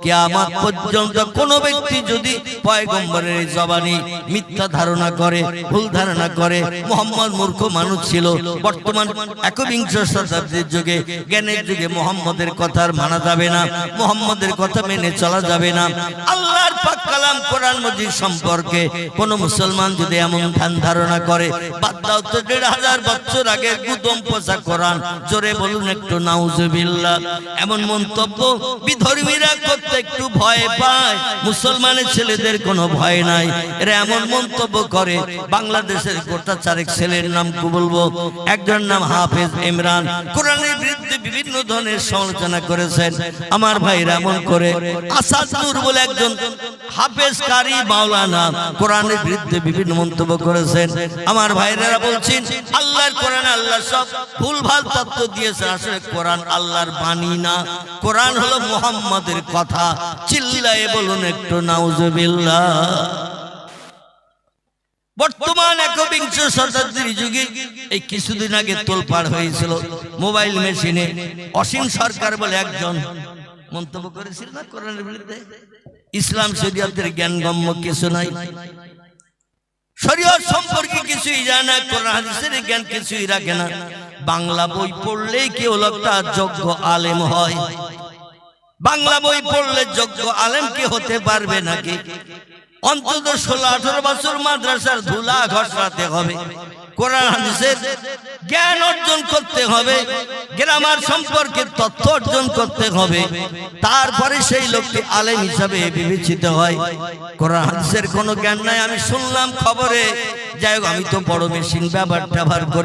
কিয়ামত পর্যন্ত কোন ব্যক্তি যদি পয়গম্বরের জবানি মিথ্যা ধারণা করে, ভুল ধারণা করে, মুহাম্মদ মূর্খ মানুষ ছিল। বর্তমান একবিংশ শতাব্দীর যুগে, জ্ঞানের যুগে মুহাম্মদের কথা মানা যাবে না, মুহাম্মদের কথা মেনে চলা যাবে না। আল্লাহর পাক কালাম কোরআন মাজিদ সম্পর্কে কোন মুসলমান যদি এমন ধ্যান ধারণা করে, বাদ দাও তো ১৫০০ বছর আগের গুদম পচা কোরআন, জোরে বলুন একটু নাউজুবিল্লাহ। এমন মন্তব্য বিধর্মীরা একটু ভয় পায়, মুসলমানের ছেলেদের কোনো ভয় নাই। এরা এমন মন্তব্য করে। বাংলাদেশের গোটা চারেক ছেলের নাম কি বলবো, একজন নাম হাফেজ ইমরান, কোরআনের বিরুদ্ধে বিভিন্ন ধরনের সমালোচনা করেছেন। আমার ভাইরা এমন করে আসাদ নূর বলে একজন হাফেজ কারি মাওলানা, কোরআনের বিরুদ্ধে বিভিন্ন মন্তব্য করেছেন। আমার ভাইরা বলছেন আল্লাহর কোরআনে আল্লাহ সব ভুলভাল তত্ত্ব দিয়েছে, আসলে কোরআন আল্লাহর বাণী না, কোরআন হলো মুহাম্মাদের কথা। চিল্লায়ে বলুন একটু নাউজুবিল্লাহ। বর্তমান একবিংশ শতাব্দীর যুগে এই কিছুদিন আগে তোলপাড় হয়েছিল মোবাইল মেশিনে, অসীম সরকার বলে একজন মন্তব্য করেছিল না কোরআনের বিরুদ্ধে, ইসলাম শরীয়তের জ্ঞানগম্য কিছু নাই, শরীয়ত সম্পর্কে কিছুই জানে না, কোরআন হাদিসের জ্ঞান কিছুই রাখে না। বাংলা বই পড়লেই কেউ লোকটা যোগ্য আলেম হয়। বাংলা বই পড়লে যোগ্য আলেম কি হতে পারবে নাকি? অন্তত ১৬-১৮ বছর মাদ্রাসার ধুলা ঘষাতে হবে, কোরআন হাদিসের জ্ঞান অর্জন করতে হবে, গ্রামার সম্পর্কে তথ্য অর্জন করতে হবে, তারপরে সেই লোকটি আলেম হিসাবে বিবেচিত হয়। কোরআন হাদিসের কোনো জ্ঞান নাই। আমি শুনলাম খবরে, যাই হোক আমি তো বড় মেশিন ব্যবহার করি।